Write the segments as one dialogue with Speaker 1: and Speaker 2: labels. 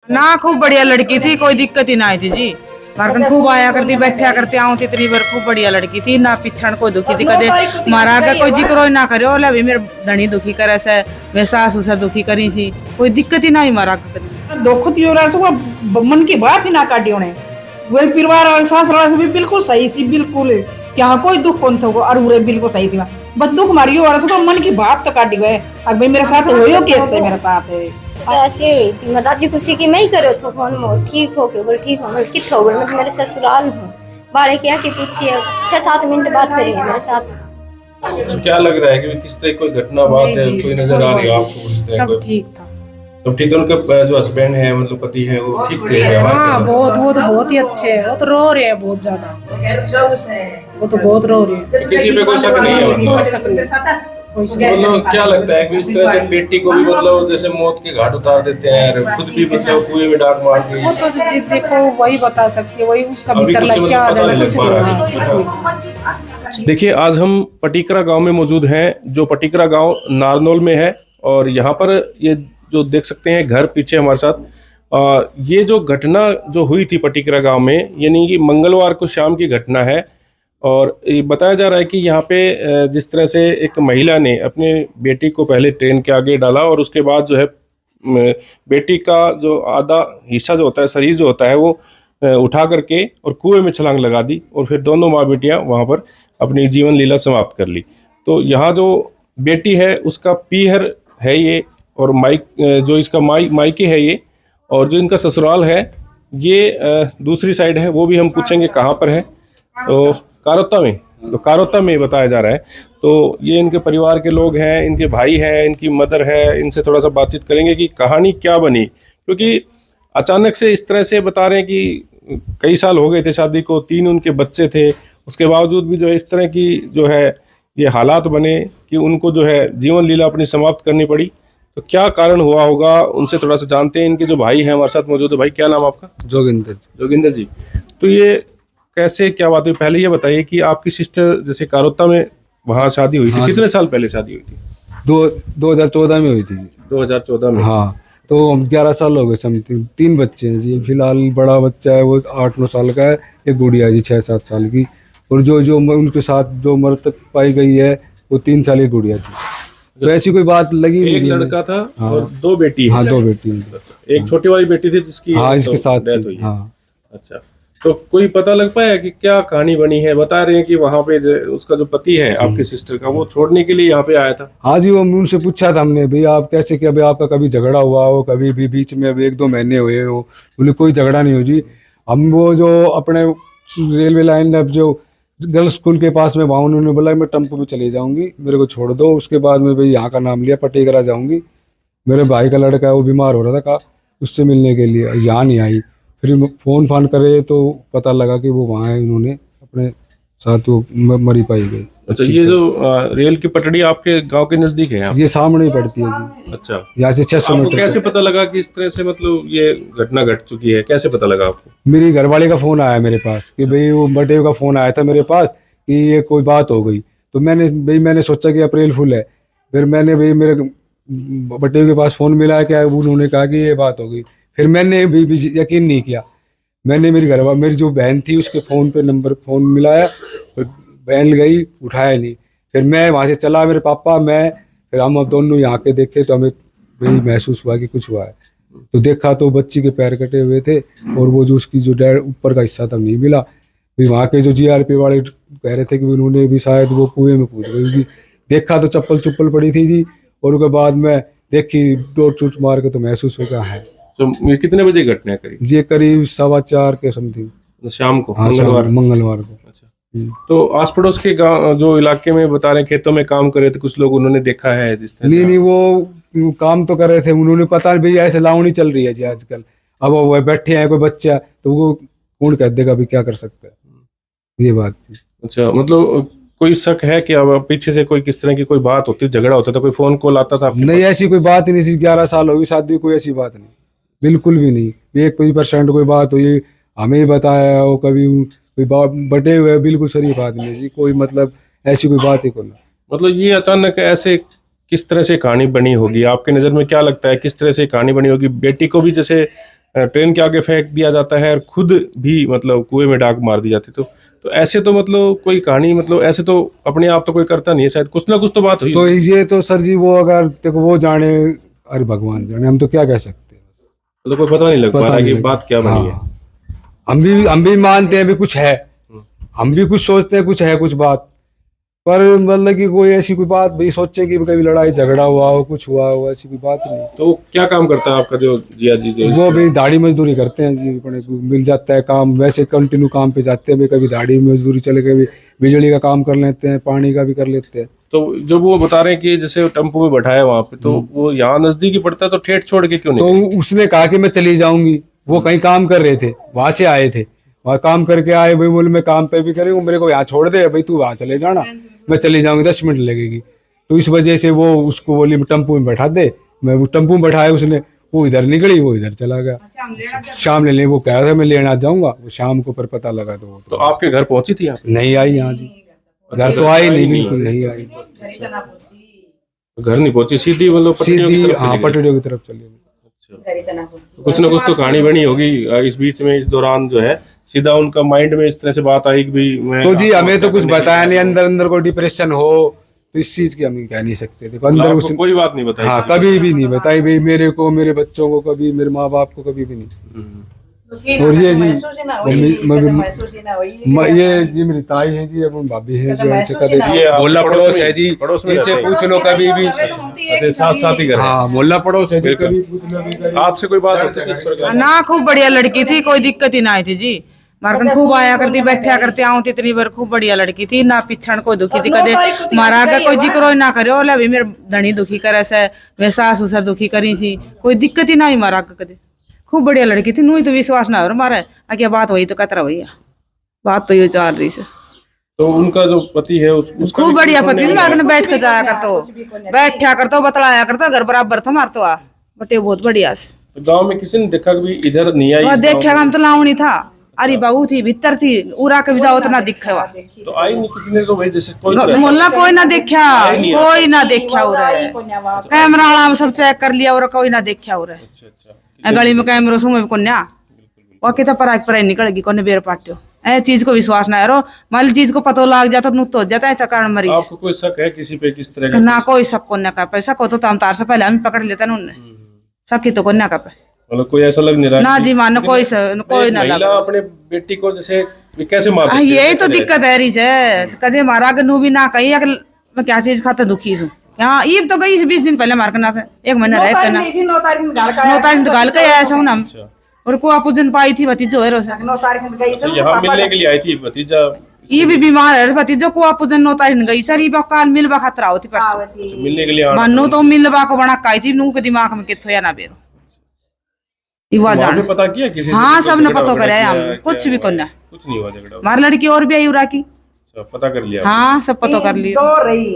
Speaker 1: ना खूब बढ़िया लड़की थी, कोई दिक्कत ही ना आई थी जी। मारकन खूब आया करती, बैठा करते आऊं इतनी बार, खूब बढ़िया लड़की थी ना, पिछड़ कोई दुखी थी कदे मारा आगे कोई जिक्र ना करो ले भी मेरे धनी दुखी करे से, मेरे सासू से दुखी करी सी, कोई दिक्कत ही ना ही मारा कदी
Speaker 2: दुख थियो रहा सब मन की बात ही ना काटी उन्हें। वो परिवार वाले सास वाले भी बिल्कुल सही सी, बिल्कुल क्या कोई दुख कौन था और उरे बिल्कुल सही थी। बस दुख मारियो और सब मन की बात तो काटी गए। अब भाई मेरे साथ होयो कैसे मेरे साथ है
Speaker 3: ऐसे हुई थी मैं राजी खुशी की मैं ही करो तो फोन में ठीक हो के बोल ठीक हो मैं कित हो बोल मैं मेरे ससुराल हूँ बारे क्या कि पूछिए 6-7 मिनट बात करेंगे मेरे साथ।
Speaker 4: तो क्या लग रहा है कि किस तरह कोई घटना बात है, कोई नजर आ रही है आपको? उस तरह
Speaker 1: सब ठीक था।
Speaker 4: तो ठीक है, उनके जो हस्बैंड है मतलब पति है वो ठीक थे?
Speaker 5: हाँ बहुत, वो तो बहुत ही अच्छे है, वो तो रो रहे हैं बहुत ज्यादा, वो तो बहुत रो रहे हैं।
Speaker 4: किसी पे कोई शक नहीं है?
Speaker 5: कोई शक नहीं।
Speaker 4: मतलब क्या लगता है कि इस तरह से बेटी को भी मतलब जैसे मौत के घाट उतार देते हैं, खुद भी मतलब कुएं में डाक मार के?
Speaker 5: वो तो जी देखो वही बता सकती है, वही उसका भीतर लग क्या आ जाए कुछ नहीं।
Speaker 4: देखिए, आज हम पटिकरा गांव में मौजूद हैं, जो पटिकरा गांव नारनौल में है। और यहाँ पर ये जो देख सकते हैं घर पीछे हमारे साथ, ये जो घटना जो हुई थी पटिकरा गांव में, यानी कि मंगलवार को शाम की घटना है। और ये बताया जा रहा है कि यहाँ पे जिस तरह से एक महिला ने अपने बेटी को पहले ट्रेन के आगे डाला और उसके बाद जो है बेटी का जो आधा हिस्सा जो होता है, शरीर जो होता है, वो उठा करके और कुएं में छलांग लगा दी और फिर दोनों माँ बेटियाँ वहाँ पर अपनी जीवन लीला समाप्त कर ली। तो यहाँ जो बेटी है उसका पीहर है ये, और जो इसका मायके है ये, और जो इनका ससुराल है ये दूसरी साइड है, वो भी हम पूछेंगे कहाँ पर है। तो कारोता में बताया जा रहा है। तो ये इनके परिवार के लोग हैं, इनके भाई हैं, इनकी मदर है, इनसे थोड़ा सा बातचीत करेंगे कि कहानी क्या बनी, क्योंकि अचानक से इस तरह से बता रहे हैं कि कई साल हो गए थे शादी को, 3 उनके बच्चे थे, उसके बावजूद भी जो है इस तरह की जो है ये हालात बने कि उनको जो है जीवन लीला अपनी समाप्त करनी पड़ी। तो क्या कारण हुआ होगा, उनसे थोड़ा सा जानते हैं। इनके जो भाई हैं हमारे साथ मौजूद है। भाई क्या नाम आपका? जोगिंदर जी। तो ये कैसे क्या बात हुई, पहले ये बताइए कि आपकी सिस्टर जैसे कारोता में वहाँ शादी हुई थी, कितने साल पहले शादी हुई थी?
Speaker 6: 2014 में हुई थी।
Speaker 4: 2014 में?
Speaker 6: हाँ, तो 11 साल हो गए समथिंग। 3 बच्चे हैं जी फिलहाल। बड़ा बच्चा है वो 8-9 साल का है, एक गुड़िया है जी 6-7 साल की, और जो उनके साथ जो मृतक पाई गई है वो 3 साल की गुड़िया थी। तो ऐसी कोई बात लगी नहीं।
Speaker 4: एक लड़का था। हाँ, और 2 बेटी?
Speaker 6: हाँ, 2 बेटी।
Speaker 4: एक छोटी वाली बेटी थी जिसकी
Speaker 6: इसके साथ
Speaker 4: डेथ हुई?
Speaker 6: हाँ।
Speaker 4: अच्छा, तो कोई पता लग पाया कि क्या कहानी बनी है? बता रहे हैं कि वहाँ पे उसका जो पति है आपकी सिस्टर का, वो छोड़ने के लिए यहाँ पे आया था।
Speaker 6: हाँ जी, वो उनसे पूछा था हमने, भाई आप कैसे किया, भाई आपका कभी झगड़ा हुआ हो, कभी भी बीच में 1-2 महीने हुए हो? बोले कोई झगड़ा नहीं हो जी। हम वो जो अपने रेलवे लाइन अब जो गर्ल्स स्कूल के पास में वहाँ उन्होंने बोला मैं टेम्पो में चले जाऊँगी, मेरे को छोड़ दो। उसके बाद में भाई यहाँ का नाम लिया, पटिकरा जाऊँगी। मेरे भाई का लड़का है वो बीमार हो रहा था, उससे मिलने के लिए यहाँ नहीं आई। फिर फोन करे तो पता लगा कि वो वहाँ है, इन्होंने अपने साथ वो मरी पाई गई।
Speaker 4: अच्छा, ये जो रेल की पटड़ी आपके गांव के नजदीक है?
Speaker 6: ये सामने ही पड़ती है जी।
Speaker 4: अच्छा,
Speaker 6: यहाँ से 600 मीटर।
Speaker 4: कैसे पता लगा कि इस तरह से मतलब ये घटना घट चुकी है? कैसे पता लगा आपको?
Speaker 6: मेरी घरवाले का फोन आया मेरे पास कि भाई वो बटे का फोन आया था मेरे पास कि ये कोई बात हो गई। तो मैंने सोचा कि अप्रैल फुल है। फिर मैंने भाई मेरे बटे के पास फोन मिला क्या, उन्होंने कहा कि ये बात हो गई। फिर मैंने भी यकीन नहीं किया। मैंने मेरी जो बहन थी उसके फ़ोन पे फोन मिलाया, तो बहन गई, उठाया नहीं। फिर मैं वहाँ से चला, मेरे पापा मैं, फिर हम अब दोनों यहाँ के देखे तो हमें वही महसूस हुआ कि कुछ हुआ है। तो देखा तो बच्ची के पैर कटे हुए थे और वो जो उसकी जो ऊपर का हिस्सा था नहीं मिला। फिर वहाँ के जो GRP वाले कह रहे थे कि उन्होंने भी शायद वो कुएं में कूद गई। देखा तो चप्पल पड़ी थी जी, और उसके बाद में देखी डोर चूच मार के तो महसूस हो गया है।
Speaker 4: तो ये कितने बजे घटना है करीब?
Speaker 6: ये करीब 4:15 के समथिंग
Speaker 4: शाम को?
Speaker 6: हाँ, मंगलवार को।
Speaker 4: अच्छा, तो आस पड़ोस के गांव जो इलाके में बता रहे खेतों में काम कर रहे थे कुछ लोग, उन्होंने देखा है जिस तरह?
Speaker 6: नहीं, वो काम तो कर रहे थे, उन्होंने पता नहीं भैया ऐसे लावनी चल रही है जी आजकल। अब वो बैठे हैं कोई बच्चा, तो वो कौन कह देगा अभी क्या कर सकता है, ये बात थी।
Speaker 4: अच्छा, मतलब कोई शक है कि अब पीछे से कोई किस तरह की कोई बात होती, झगड़ा होता था, कोई फोन कॉल आता था?
Speaker 6: नहीं, ऐसी कोई बात ही नहीं थी। 11 साल होगी शादी, कोई ऐसी बात नहीं, बिल्कुल भी नहीं। 1% कोई बात हुई हमें ही बताया हो, कभी कोई बात बटे हुए बिल्कुल शरीफ आदमी जी, कोई मतलब ऐसी कोई बात ही को ना।
Speaker 4: मतलब ये अचानक ऐसे किस तरह से कहानी बनी होगी? आपके नज़र में क्या लगता है किस तरह से कहानी बनी होगी? बेटी को भी जैसे ट्रेन के आगे फेंक दिया जाता है और खुद भी मतलब कुएं में डाक मार दी जाती, तो ऐसे तो मतलब कोई कहानी मतलब ऐसे तो अपने आप तो कोई करता नहीं है, शायद कुछ ना कुछ तो बात हुई।
Speaker 6: तो ये तो सर जी वो अगर देखो वो जाने, अरे भगवान जाने, हम तो क्या कह सकते हैं।
Speaker 4: मतलब कोई पता नहीं लग पा
Speaker 6: पता
Speaker 4: रहा कि
Speaker 6: नहीं।
Speaker 4: बात क्या बनी है।
Speaker 6: हाँ। हम भी मानते हैं भी कुछ है, हम भी कुछ सोचते हैं कुछ है कुछ बात, पर मतलब कि कोई ऐसी कोई बात भाई सोचे कि कभी लड़ाई झगड़ा हुआ हो कुछ हुआ हो, ऐसी कोई बात नहीं।
Speaker 4: तो क्या काम करता है आपका जो जिया जी जो
Speaker 6: वो भी दाढ़ी मजदूरी करते हैं जी, अपने को मिल जाता है काम, वैसे कंटिन्यू काम पे जाते हैं, कभी दाढ़ी मजदूरी चले, कभी बिजली का काम कर लेते हैं, पानी का भी कर लेते हैं।
Speaker 4: तो जब वो बता रहे हैं कि जैसे टेम्पो में बैठाया वहां पे, तो वो यहाँ नजदीक ही पड़ता है, तो ठेठ छोड़ के क्यों नहीं
Speaker 6: तो उसने कहा कि मैं चली जाऊंगी, वो कहीं काम कर रहे थे, वहां से आए थे, वहाँ काम करके आए, भाई बोले मैं काम पे भी करेंगे, मेरे को यहाँ छोड़ दे भाई, तू वहाँ चले जाना, मैं चली जाऊंगी, 10 मिनट लगेगी। तो इस वजह से वो उसको बोली टेम्पो में बैठा दे, मैं वो टेम्पो में बैठाया उसने, वो इधर निकली, वो इधर चला गया। शाम लेने वो कह रहा था मैं लेना जाऊंगा, वो शाम को पर पता लगा
Speaker 4: तो आपके घर पहुंची थी यहाँ पे?
Speaker 6: नहीं आई यहाँ जी, घर तो आई नहीं, बिल्कुल नहीं आई,
Speaker 4: घर नहीं पहुंची, सीधी मतलब पटरियों की
Speaker 6: सीधी
Speaker 4: तरफ
Speaker 6: हाँ
Speaker 4: चली गई।
Speaker 6: पटरियों की तरफ चली गई।
Speaker 4: कुछ ना कुछ तो कहानी बनी होगी इस बीच में, इस दौरान जो है सीधा उनका माइंड में इस तरह से बात आई कि भाई मैं
Speaker 6: तो जी
Speaker 4: आपको
Speaker 6: हमें तो
Speaker 4: हत्या
Speaker 6: कुछ
Speaker 4: करने की
Speaker 6: बताया नहीं, अंदर अंदर कोई डिप्रेशन हो तो इस चीज की हम कह नहीं सकते थे अंदर
Speaker 4: आपको
Speaker 6: उस।
Speaker 4: कोई बात नहीं बताई?
Speaker 6: हाँ
Speaker 4: किसी को?
Speaker 6: कभी भी नहीं बताई भाई, मेरे को, मेरे बच्चों को कभी, मेरे माँ बाप को कभी भी नहीं। और ये जी ये जी मेरी ताई है जी, अब भाभी है जो इनसे कभी
Speaker 4: ये
Speaker 6: मोहल्ला
Speaker 4: पड़ोस
Speaker 6: पड़ोस
Speaker 4: में-
Speaker 6: है जी,
Speaker 4: पड़ोस में
Speaker 6: इनसे
Speaker 4: रहते हैं।
Speaker 6: पूछ लो कभी भी।
Speaker 4: अच्छा, साथ साथ ही घर है।
Speaker 6: हाँ मोहल्ला पड़ोस है जी,
Speaker 4: बिल्कुल।
Speaker 6: कभी पूछ लो कभी।
Speaker 4: आपसे कोई बात होती थी इस प्रकार?
Speaker 1: ना खूब बढ़िया लड़की थी, कोई दिक्कत ही ना आई थी जी। मारकन खूब आया करती, बैठा करती, आऊँ थी इतनी बार, खूब बढ़िया लड़की थी, ना पिछड़ कोई दुखी थी कदे, मारा का कोई जिक्र ना करे, ओला भी मेरे धनी दुखी करे से, मेरे सास ससुर दुखी करी सी, कोई दिक्कत ही ना ही मारा का कदे। खूब बढ़िया लड़की थी, नू तो विश्वास ना हो मारे आगे बात हुई तो कतरा हुई, बात तो ये चल रही से।
Speaker 4: तो उनका जो पति है उसका
Speaker 1: खूब
Speaker 4: भी
Speaker 1: बढ़िया
Speaker 4: टेलीफोन
Speaker 1: पति
Speaker 4: नहीं
Speaker 1: थी,
Speaker 4: आया?
Speaker 1: मारकन बैठ के जाया करतो, बैठा करतो, बतलाया करतो, घर बराबर था मारतो आ बटे, बहुत बढ़िया से।
Speaker 4: तो गांव में किसी ने देखा कि भी इधर नहीं आई
Speaker 1: वह
Speaker 4: इस गांव
Speaker 1: देखा
Speaker 4: में?
Speaker 1: हम तो लाऊ नहीं था, अरे बहू थी भीतर थी, उरा के भी जाओ तो ना दिखे हुआ,
Speaker 4: तो आई नहीं किसी ने, तो भाई जैसे कोई तो रहता।
Speaker 1: मोहल्ला कोई ना देखा, कोई ना देखा उरे, कैमरा वाला हम सब चेक कर लिया और कोई ना देखा उरे,
Speaker 4: अच्छा अच्छा।
Speaker 1: गली में कैमरा सुमे कोन्या वो कितना पराई निकलेगी कोने बेर पाट्यो, ऐ चीज को विश्वास ना करो, मान चीज को पता लग जाता तो हो जाता है चक्कर मरीज।
Speaker 4: आपको कोई शक है किसी पे किस तरह का?
Speaker 1: ना कोई सब कोन्या का पैसा को तो हम तार से पहले हम पकड़ लेते ना उनने, सखी तो कोन्या का पे
Speaker 4: मतलब कोई ऐसा लग नहीं रहा
Speaker 1: ना
Speaker 4: कि-
Speaker 1: जी, मानो कोई कोई ना
Speaker 4: महिला
Speaker 1: लगा।
Speaker 4: अपने बेटी को जैसे कैसे मार सकती है?
Speaker 1: यही तो दिक्कत है रही है, कदे मारा गनू भी ना कही अगर मैं क्या चीज खाता दुखी हूँ, यहाँ ईब तो गई 20 दिन पहले मार करना से, 1 महीना रह के ना
Speaker 2: 9 तारीख में घर का
Speaker 1: 9 तारीख तो गाल के ऐसा हूँ ना, और को आप पूजन पाई थी भतीजो है रोसे,
Speaker 2: 9 तारीख में गई
Speaker 4: तो यहाँ मिलने के लिए आई थी भतीजा?
Speaker 1: ये भी बीमार है भतीजो को आप पूजन 9 तारीख गई सर, ये काल मिलवा खतरा होती पर
Speaker 4: मिलने के लिए आना
Speaker 1: मानो तो मिलवा को बना काई थी, नू के दिमाग में कितो या ना बेरो युवा
Speaker 4: वहाँ
Speaker 1: जान।
Speaker 4: पे पता किया किसी से?
Speaker 1: हाँ
Speaker 4: कोई
Speaker 1: सब ने
Speaker 4: झगड़ा
Speaker 1: पतो
Speaker 4: वगैरह
Speaker 1: करे
Speaker 4: किया
Speaker 1: हम,
Speaker 4: है,
Speaker 1: कुछ
Speaker 4: क्या
Speaker 1: भी
Speaker 4: हुआ
Speaker 1: कोन्या,
Speaker 4: है? कुछ नहीं हुआ झगड़ा?
Speaker 1: हमारी लड़की और भी आई उरा की,
Speaker 4: अच्छा, पता कर लिया?
Speaker 1: हाँ सब पतो कर लिया।
Speaker 2: 2 रही।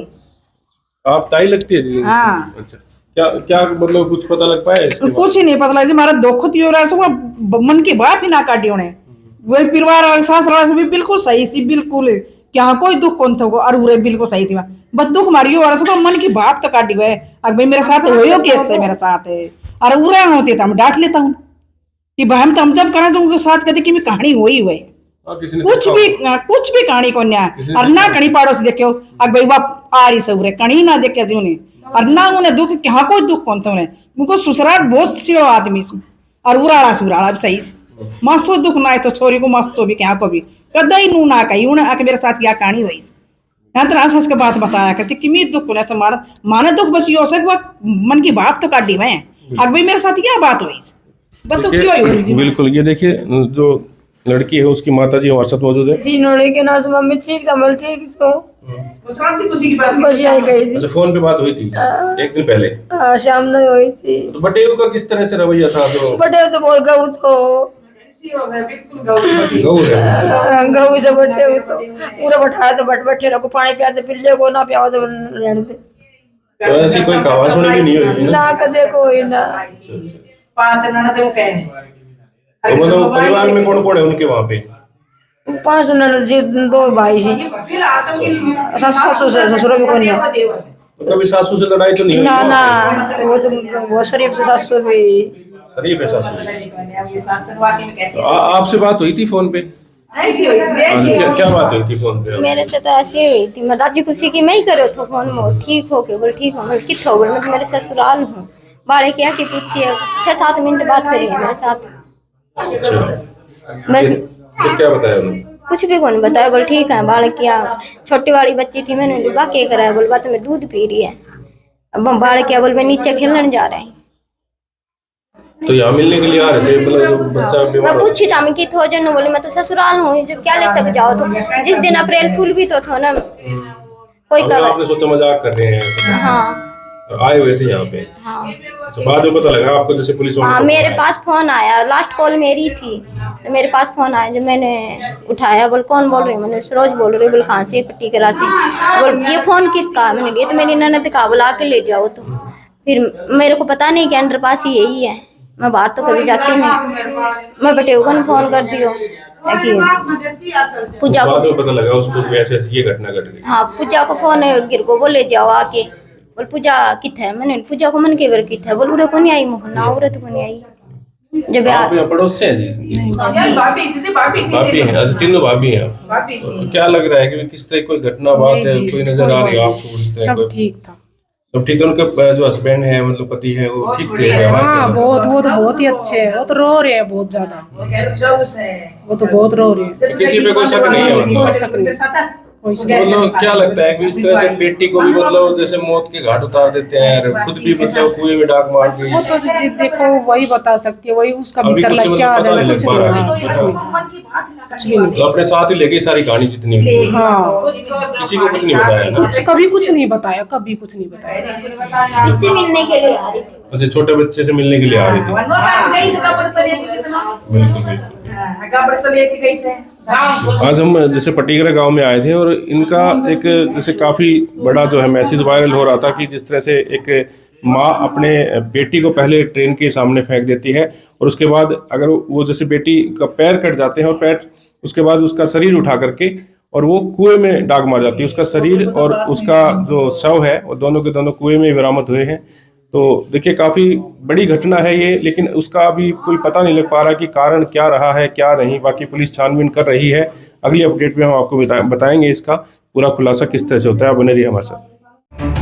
Speaker 4: आप ताई लगती है जी?
Speaker 2: हाँ।
Speaker 4: अच्छा, क्या क्या मतलब कुछ पता लग पाया इसके बाद?
Speaker 2: कुछ ही नहीं पता लगा, मारा दुख थी और ऐसा मन की बात ही ना काटी उन्हें, वही परिवार वाले सास वाला से भी बिल्कुल सही सी, बिल्कुल यहाँ कोई दुख कौन था, और उरे बिल्कुल सही थी, बस दुख मारियो और ऐसा मन की बात तो काटी हुए, अब भाई मेरे साथ हो कैसे मेरे साथ है, और उरे होते तो हम डांट लेता हूँ कि भाई हम तो हम जब करा तो उनके साथ कहते कि मैं कहानी हुई हुई
Speaker 4: हाँ, किसी ने
Speaker 2: कुछ भी कहानी को न्या, और ना कणी पाड़ोस देखो अग भाई वाप आ रही सब रे कणी ना देखे थी उन्हें, और ना उन्हें दुख यहाँ कोई दुख कौन था उन्हें, उनको ससुराल बहुत सीढ़ो आदमी से, और उराड़ा सुराड़ा सही से मस्तो दुख ना है तो छोरी को मस्तो भी क्या को भी कदई नू ना कही उन्हें आके मेरे साथ क्या कहानी हुई यहाँ तो हंस के बात बताया करती कि मैं दुख उन्हें तुम्हारा माना दुख बस यो से मन की बात तो काटी मैं, अग भाई मेरे साथ क्या बात हुई बस तो क्यों हो रही
Speaker 4: बिल्कुल। ये देखिए जो लड़की है उसकी माता जी हमारे साथ मौजूद है।
Speaker 7: जी नोड़े के नाच मम्मी ठीक समझ ठीक सो
Speaker 2: खुशी की बात
Speaker 7: बस आई गई थी।
Speaker 4: अच्छा, फोन पे बात हुई थी एक दिन पहले?
Speaker 7: शाम नहीं हुई थी।
Speaker 4: तो बटेऊ का किस तरह से रवैया था? जो
Speaker 7: बटे तो बोल गऊ तो
Speaker 4: गऊ है,
Speaker 7: गऊ से बटे हुई तो पूरा बैठाया तो बैठे रखो, पानी पिया तो पिल्ले को ना पिया तो रहने दे,
Speaker 4: तो ऐसी कोई कहावत सुनी भी नहीं हुई ना?
Speaker 7: ना कदे कोई ना।
Speaker 2: 5 ननद वो कहने
Speaker 4: तो मतलब परिवार में कौन कौन है उनके वहाँ पे?
Speaker 7: 5 ननद जी 2 भाई जी,
Speaker 2: फिलहाल तो
Speaker 7: ससुर भी कोई नहीं।
Speaker 4: तो कभी सासू से लड़ाई तो नहीं हुई?
Speaker 7: ना ना, वो शरीफ से सासू भी
Speaker 4: शरीफ है सासू।
Speaker 2: ये शास्त्र वाक्य में कहते
Speaker 4: तो आपसे बात हुई थी फोन पे?
Speaker 2: हैं ऐसी हुई थी,
Speaker 4: हाँ, क्या क्या बात हुई थी फोन पे?
Speaker 3: मेरे से तो ऐसे ही हुई थी, मैं राजी खुशी की मैं ही करो तो फोन में ठीक हो के बोल ठीक हो, बोल कित हो बोल मैं तो मेरे ससुराल हूँ। बाड़े क्या कि पूछिए 6-7 मिनट बात करी है मेरे साथ।
Speaker 4: अच्छा,
Speaker 3: बस
Speaker 4: फिर क्या बताया उन्होंने?
Speaker 3: कुछ भी कौन बताया, बोल ठीक है। बाड़े क्या छोटी वाली बच्ची थी, मैंने डिब्बा के कराया, बोल बात में दूध पी रही है। अब बाड़े क्या बोल मैं नीचे खेलने जा रहे हैं।
Speaker 4: तो यहाँ मिलने के लिए आ रहे थे, मतलब जो बच्चा
Speaker 3: मैं
Speaker 4: बीमार
Speaker 3: पूछी था मैं कित हो जन, बोले मैं तो ससुराल हूँ, जब क्या ले सक जाओ। तो जिस दिन अप्रैल फूल भी तो था ना, कोई
Speaker 4: अभी
Speaker 3: कब
Speaker 4: आपने सोचा मजाक कर रहे हैं,
Speaker 3: हाँ
Speaker 4: आए हुए थे यहाँ पे।
Speaker 3: हाँ
Speaker 4: तो बाद में पता लगा आपको, जैसे पुलिस वालों
Speaker 3: हाँ,
Speaker 4: को
Speaker 3: मेरे
Speaker 4: पता
Speaker 3: पास फोन आया, लास्ट कॉल मेरी थी तो मेरे पास फोन आया। जब मैंने उठाया, बोल कौन बोल रही है, मैंने सरोज बोल रही, बोल कहाँ से, पट्टीकरा से। बोल ये फोन किसका, मैंने लिए तो मेरी ननद का, बुला के ले जाओ। तो फिर मेरे को पता नहीं कि अंडर पास ही यही है, मैं बाहर तो कभी जाती नहीं। मैं बेटे को फोन कर दियो कि पूजा
Speaker 4: बाद
Speaker 3: को,
Speaker 4: में पता लगा उसको कि ऐसे ऐसी ये घटना घट गई।
Speaker 3: हाँ पूजा को फोन गिर को बोले जाओ आके। बोल पूजा कित है, मैंने पूजा को मन के बार कित है, बोल उरे को नहीं आई, मोहना उरे तो को नहीं आई। जब
Speaker 4: आप यहाँ पड़ोस से हैं जी?
Speaker 2: यार भाभी थी
Speaker 4: भाभी हैं, अच्छा तीनों भाभी हैं।
Speaker 2: भाभी थी।
Speaker 4: तो क्या लग रहा है कि किस तरह कोई घटना बात है, कोई नजर आ रही है आपको? इस तरह
Speaker 5: सब
Speaker 4: कोई-
Speaker 5: ठीक था।
Speaker 4: सब ठीक है? उनके जो हस्बैंड है, मतलब पति है, वो ठीक थे?
Speaker 5: हाँ बहुत, वो तो बहुत ही अच्छे है, वो तो रो रहे हैं बहुत ज्यादा,
Speaker 2: वो कह रहे जाऊस है,
Speaker 5: वो तो बहुत रो रहे हैं।
Speaker 4: किसी पे कोई शक नहीं है मतलब?
Speaker 5: कोई शक नहीं, कोई शक नहीं।
Speaker 4: मतलब क्या लगता है कि इस तरह से बेटी को भी मतलब जैसे मौत के घाट उतार देते हैं, और खुद भी मतलब कुएं में डाक मार दी?
Speaker 5: वो तो जी देखो वही बता सकती है, वही उसका
Speaker 4: अभी
Speaker 5: भीतर
Speaker 4: कुछ
Speaker 5: लग क्या आ
Speaker 4: मतलब पता
Speaker 5: जाएगा,
Speaker 4: नहीं
Speaker 5: कुछ
Speaker 4: लग पा
Speaker 5: नहीं,
Speaker 4: रहा है।
Speaker 5: हाँ, कुछ नहीं, कुछ भी नहीं।
Speaker 4: तो अपने साथ ही लेके सारी कहानी जितनी भी थी।
Speaker 5: हाँ
Speaker 4: किसी को कुछ नहीं बताया ना?
Speaker 5: कुछ कभी कुछ नहीं बताया, कभी कुछ नहीं बताया।
Speaker 3: इससे मिलने के लिए आ रही थी।
Speaker 4: अच्छा, छोटे बच्चे से मिलने के लिए आ रही थी? बिल्कुल बिल्कुल। आज हम जैसे पटीकरा गांव में आए थे, और इनका एक जैसे काफ़ी बड़ा जो है मैसेज वायरल हो रहा था कि जिस तरह से एक माँ अपने बेटी को पहले ट्रेन के सामने फेंक देती है, और उसके बाद अगर वो जैसे बेटी का पैर कट जाते हैं, और पैर उसके बाद उसका शरीर उठा करके और वो कुएं में डाग मार जाती है। उसका शरीर और उसका जो शव है वो दोनों के दोनों कुएं में बरामद हुए हैं। तो देखिए काफ़ी बड़ी घटना है ये, लेकिन उसका अभी कोई पता नहीं लग पा रहा कि कारण क्या रहा है क्या नहीं। बाकी पुलिस छानबीन कर रही है। अगली अपडेट में हम आपको बताएंगे इसका पूरा खुलासा किस तरह से होता है। आप बने रहिए हमारे साथ।